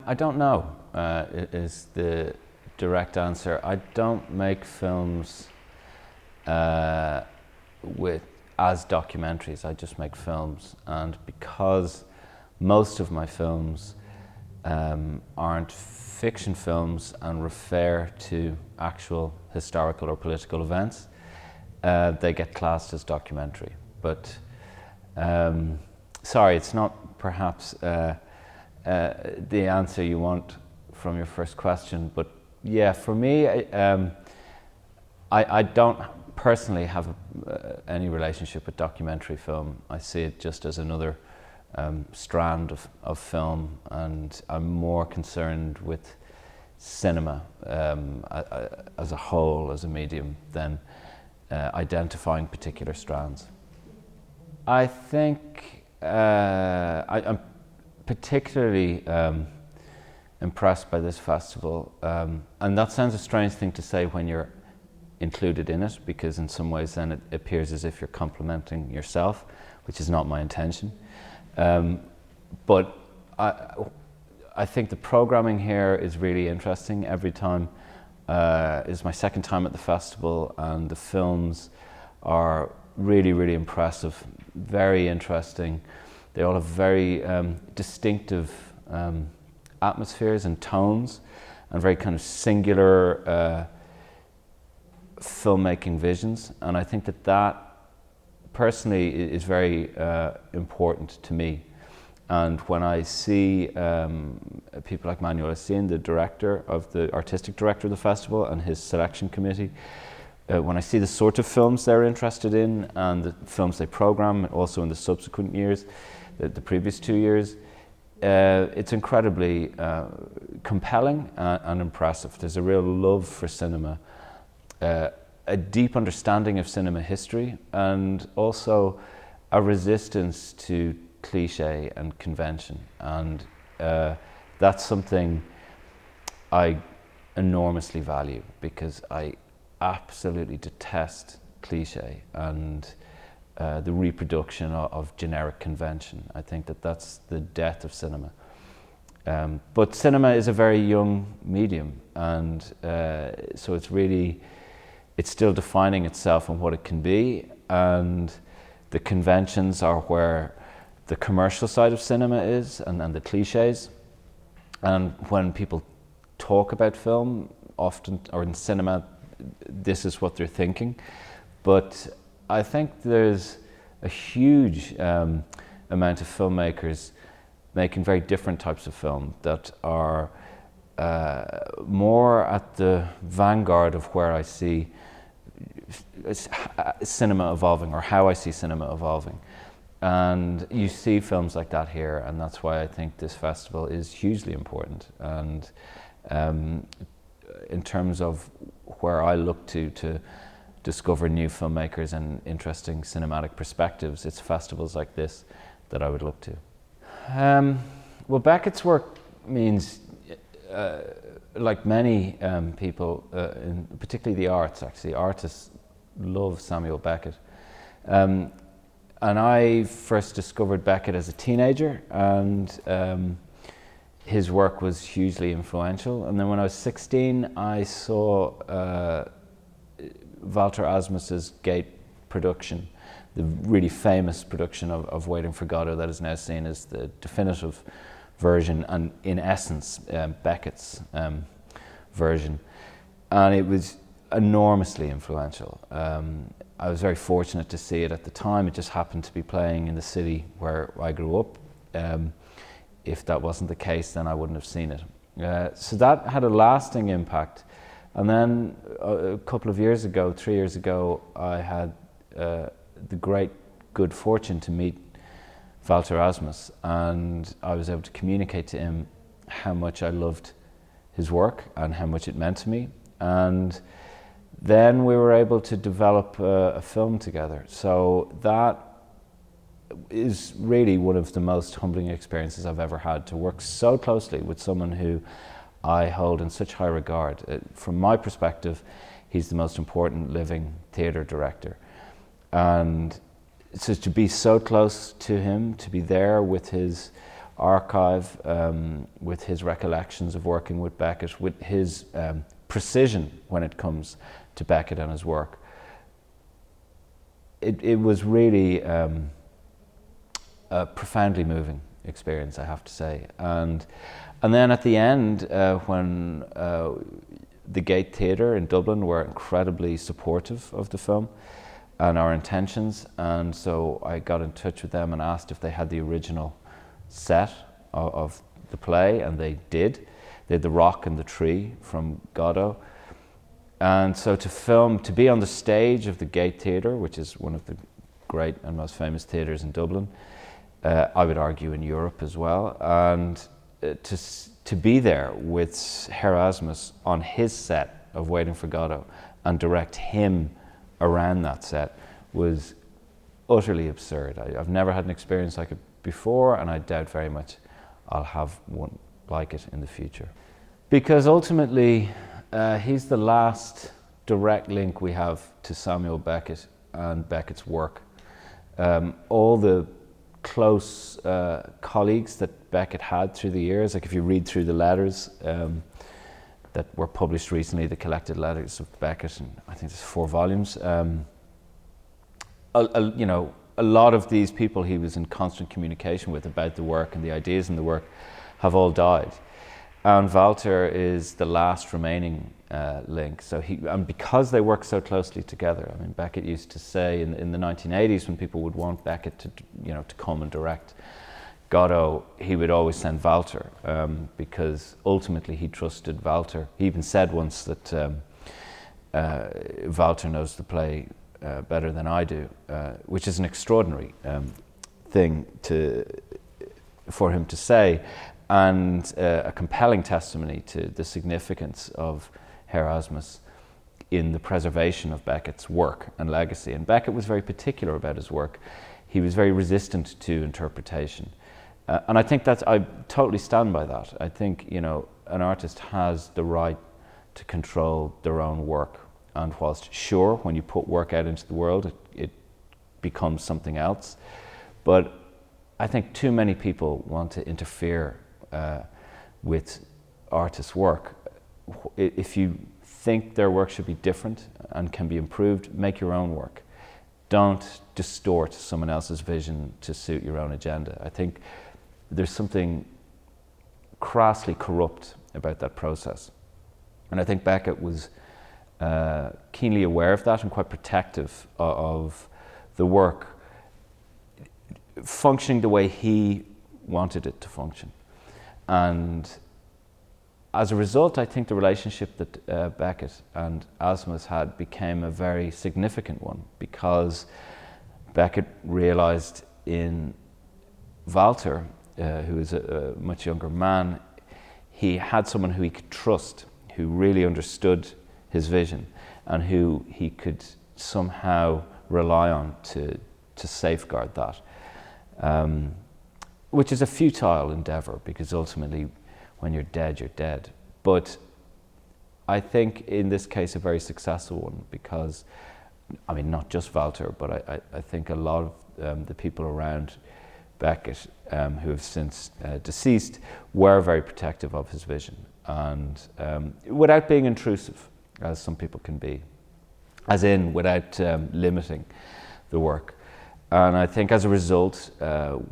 I don't know, is the direct answer. I don't make films as documentaries. I just make films, and because most of my films aren't fiction films and refer to actual historical or political events, they get classed as documentary. But sorry, it's not perhaps the answer you want from your first question, but yeah, for me, I don't personally have any relationship with documentary film. I see it just as another strand of film, and I'm more concerned with cinema as a whole, as a medium, than identifying particular strands. I think I'm particularly impressed by this festival, and that sounds a strange thing to say when you're included in it, because in some ways then it appears as if you're complimenting yourself, which is not my intention. But I think the programming here is really interesting. Every time is my second time at the festival, and the films are really, really impressive, very interesting. They all have very distinctive atmospheres and tones, and very kind of singular filmmaking visions. And I think that personally is very important to me. And when I see people like Manuel Assin, the artistic director of the festival, and his selection committee, when I see the sort of films they're interested in and the films they program, also in the subsequent years, the previous 2 years, it's incredibly compelling and impressive. There's a real love for cinema, a deep understanding of cinema history, and also a resistance to cliche and convention, and that's something I enormously value, because I absolutely detest cliche and the reproduction of generic convention. I think that's the death of cinema. But cinema is a very young medium, and so it's still defining itself and what it can be, and the conventions are where the commercial side of cinema is, and the cliches. And when people talk about film, often, or in cinema, this is what they're thinking. But I think there's a huge amount of filmmakers making very different types of film that are more at the vanguard of where I see cinema evolving, or how I see cinema evolving. And you see films like that here, and that's why I think this festival is hugely important. And in terms of where I look to discover new filmmakers and interesting cinematic perspectives, it's festivals like this that I would look to. Well, Beckett's work means, like many people, particularly the arts, actually, artists love Samuel Beckett. And I first discovered Beckett as a teenager, and his work was hugely influential. And then when I was 16, I saw Walter Asmus's Gate production, the really famous production of Waiting for Godot that is now seen as the definitive version, and in essence Beckett's version. And it was enormously influential. I was very fortunate to see it at the time. It just happened to be playing in the city where I grew up. If that wasn't the case, then I wouldn't have seen it. So that had a lasting impact. And then a couple of years ago, 3 years ago, I had the great good fortune to meet Walter Asmus, and I was able to communicate to him how much I loved his work and how much it meant to me. And then we were able to develop a film together. So that is really one of the most humbling experiences I've ever had, to work so closely with someone who I hold in such high regard. From my perspective, he's the most important living theatre director. And so to be so close to him, to be there with his archive, with his recollections of working with Beckett, with his precision when it comes to Beckett and his work. It was really a profoundly moving experience, I have to say. And then at the end, when the Gate Theatre in Dublin were incredibly supportive of the film and our intentions, and so I got in touch with them and asked if they had the original set of the play, and they did. They had the rock and the tree from Godot. And so to be on the stage of the Gate Theatre, which is one of the great and most famous theatres in Dublin, I would argue in Europe as well, and to be there with Herr Asmus on his set of Waiting for Godot and direct him around that set was utterly absurd. I've never had an experience like it before, and I doubt very much I'll have one like it in the future. Because ultimately, he's the last direct link we have to Samuel Beckett and Beckett's work. All the close colleagues that Beckett had through the years, like if you read through the letters that were published recently, the collected letters of Beckett, and I think there's 4 volumes. You know, a lot of these people he was in constant communication with about the work and the ideas in the work have all died. And Walter is the last remaining link. So and because they work so closely together, I mean, Beckett used to say in the 1980s when people would want Beckett to come and direct Godot, he would always send Walter because ultimately he trusted Walter. He even said once that Walter knows the play better than I do, which is an extraordinary thing for him to say, and a compelling testimony to the significance of Herr Asmus in the preservation of Beckett's work and legacy. And Beckett was very particular about his work. He was very resistant to interpretation. And I think I totally stand by that. I think, an artist has the right to control their own work. And whilst sure, when you put work out into the world, it becomes something else. But I think too many people want to interfere with artists' work. If you think their work should be different and can be improved, make your own work. Don't distort someone else's vision to suit your own agenda. I think there's something crassly corrupt about that process. And I think Beckett was keenly aware of that and quite protective of the work functioning the way he wanted it to function. And as a result, I think the relationship that Beckett and Asmus had became a very significant one, because Beckett realized in Walter, who is a much younger man, he had someone who he could trust, who really understood his vision and who he could somehow rely on to safeguard that, which is a futile endeavor, because ultimately when you're dead. But I think in this case a very successful one, because I mean, not just Walter, but I think a lot of the people around Beckett who have since deceased were very protective of his vision, and without being intrusive, as some people can be, as in without limiting the work. And I think as a result,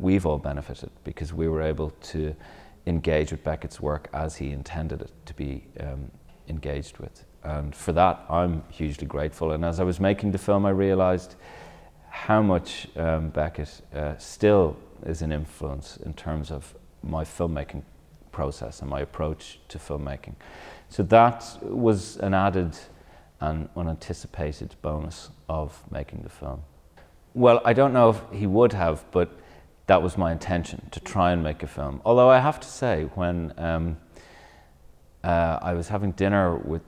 we've all benefited, because we were able to engage with Beckett's work as he intended it to be engaged with. And for that, I'm hugely grateful. And as I was making the film, I realized how much Beckett still is an influence in terms of my filmmaking process and my approach to filmmaking. So that was an added and unanticipated bonus of making the film. Well, I don't know if he would have, but that was my intention, to try and make a film. Although I have to say, when I was having dinner with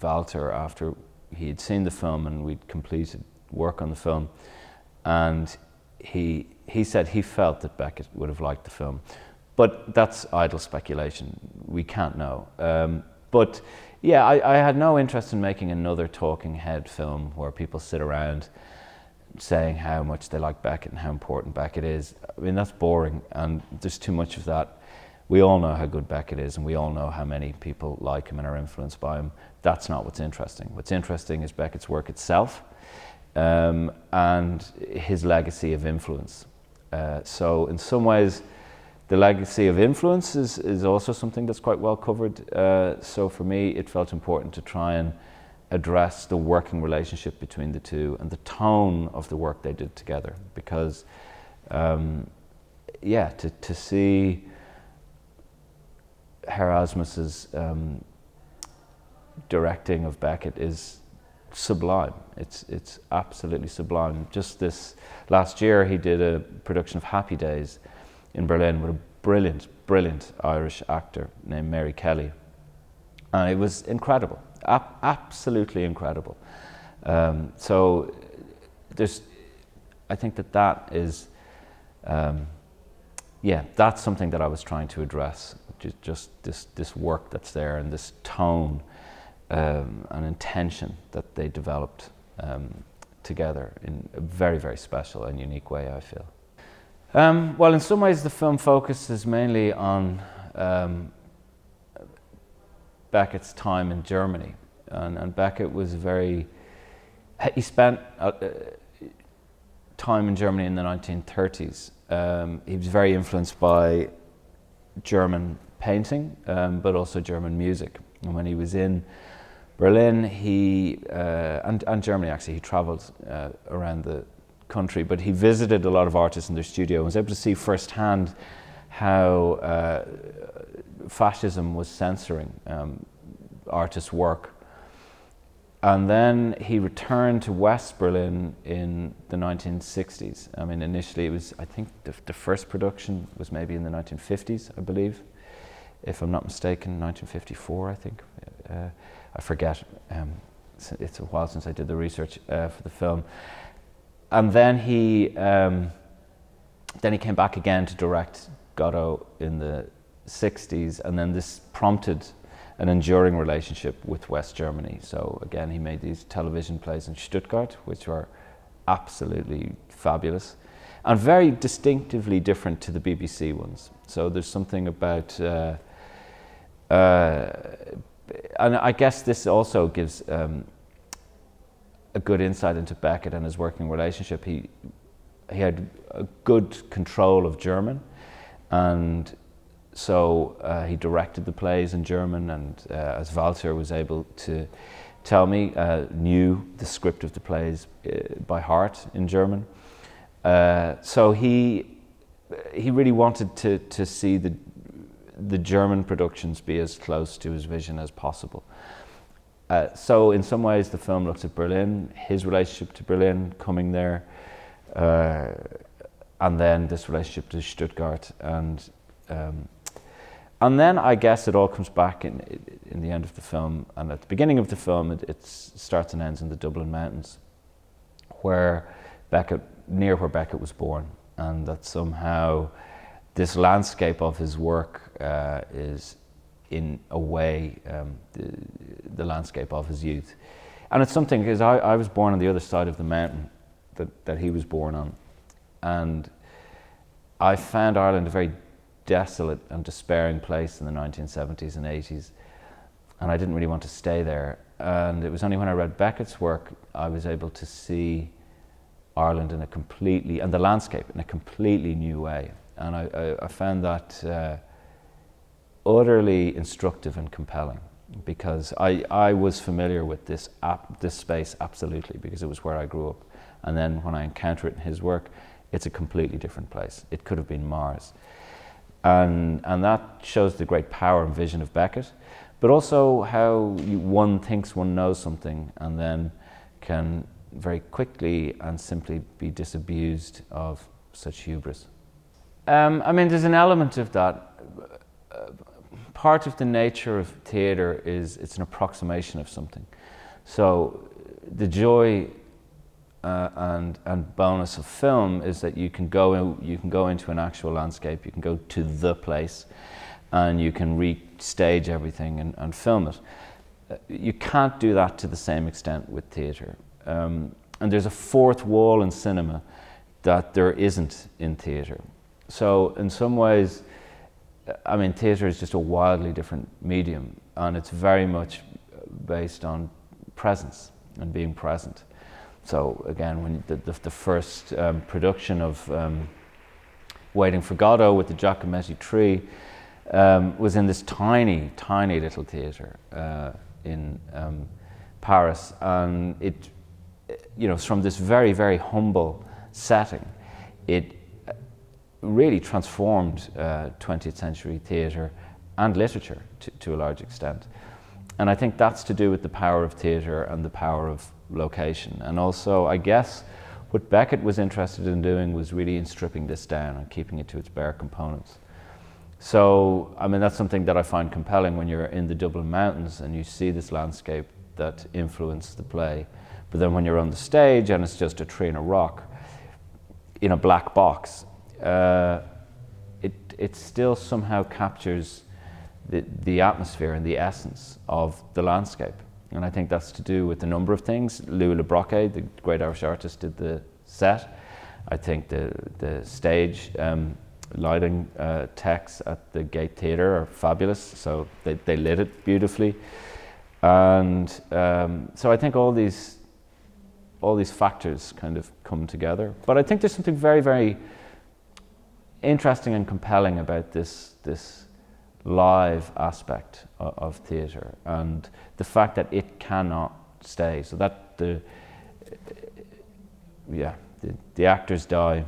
Walter after he had seen the film and we'd completed work on the film, and he said he felt that Beckett would have liked the film. But that's idle speculation. We can't know. But yeah, I had no interest in making another talking head film where people sit around saying how much they like Beckett and how important Beckett is. I mean, that's boring, and there's too much of that. We all know how good Beckett is, and we all know how many people like him and are influenced by him. That's not what's interesting. What's interesting is Beckett's work itself, and his legacy of influence. So in some ways, the legacy of influence is also something that's quite well covered. So for me, it felt important to try and address the working relationship between the two and the tone of the work they did together. Because, to see Herr Asmus's directing of Beckett is sublime. It's absolutely sublime. Just this last year, he did a production of Happy Days in Berlin with a brilliant Irish actor named Mary Kelly, and it was incredible, absolutely incredible. So I think that is, that's something that I was trying to address. Just this work that's there, and this tone and intention that they developed together in a very, very special and unique way, I feel. Well, in some ways the film focuses mainly on Beckett's time in Germany, and Beckett was he spent time in Germany in the 1930s. He was very influenced by German painting, but also German music. And when he was in Berlin, and Germany actually, he travelled around the country, but he visited a lot of artists in their studio and was able to see firsthand how fascism was censoring artists' work. And then he returned to West Berlin in the 1960s. I mean, initially it was, I think the first production was maybe in the 1950s, I believe, if I'm not mistaken, 1954, I think. I forget. It's a while since I did the research for the film. And then he came back again to direct Godot in the 60s, and then this prompted an enduring relationship with West Germany. So again, he made these television plays in Stuttgart, which were absolutely fabulous and very distinctively different to the BBC ones. So there's something about, and I guess this also gives a good insight into Beckett and his working relationship. He had a good control of German, and so he directed the plays in German, and as Walter was able to tell me, knew the script of the plays by heart in German. So he really wanted to see the German productions be as close to his vision as possible. So in some ways the film looks at Berlin, his relationship to Berlin, coming there, and then this relationship to Stuttgart, and then I guess it all comes back in the end of the film, and at the beginning of the film it starts and ends in the Dublin Mountains, near where Beckett was born, and that somehow this landscape of his work is in a way the landscape of his youth. And it's something, because I was born on the other side of the mountain that he was born on, and I found Ireland a very desolate and despairing place in the 1970s and 80s, and I didn't really want to stay there. And it was only when I read Beckett's work I was able to see Ireland and the landscape in a completely new way, and I found that utterly instructive and compelling, because I was familiar with this space absolutely, because it was where I grew up, and then when I encounter it in his work, it's a completely different place. It could have been Mars. And that shows the great power and vision of Beckett, but also how one thinks one knows something and then can very quickly and simply be disabused of such hubris. I mean, there's an element of that. Part of the nature of theatre is it's an approximation of something. So the joy and bonus of film is that you can go into an actual landscape, you can go to the place, and you can restage everything and film it. You can't do that to the same extent with theatre. and there's a fourth wall in cinema that there isn't in theatre. So in some ways, I mean, theatre is just a wildly different medium, and it's very much based on presence and being present. So again, when the first production of Waiting for Godot with the Giacometti tree was in this tiny, tiny little theatre in Paris, and it, you know, from this very, very humble setting, it really transformed 20th century theatre and literature to a large extent. And I think that's to do with the power of theatre and the power of location. And also, I guess, what Beckett was interested in doing was really in stripping this down and keeping it to its bare components. So, I mean, that's something that I find compelling when you're in the Dublin mountains and you see this landscape that influenced the play. But then when you're on the stage and it's just a tree and a rock in a black box, it still somehow captures the atmosphere and the essence of the landscape. And I think that's to do with a number of things. Louis Le Brocquet, the great Irish artist, did the set. I think the stage lighting techs at the Gate Theatre are fabulous, so they lit it beautifully. And so I think all these factors kind of come together. But I think there's something very, very interesting and compelling about this live aspect of theatre, and the fact that it cannot stay. So that the actors die,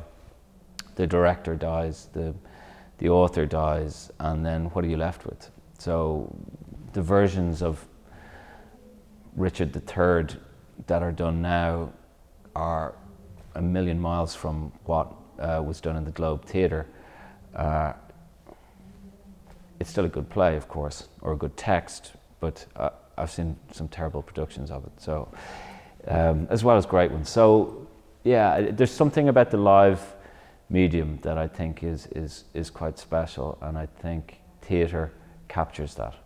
the director dies, the author dies, and then what are you left with? So the versions of Richard III that are done now are a million miles from what was done in the Globe Theatre. It's still a good play, of course, or a good text, but I've seen some terrible productions of it, so as well as great ones. So yeah, there's something about the live medium that I think is quite special, and I think theatre captures that.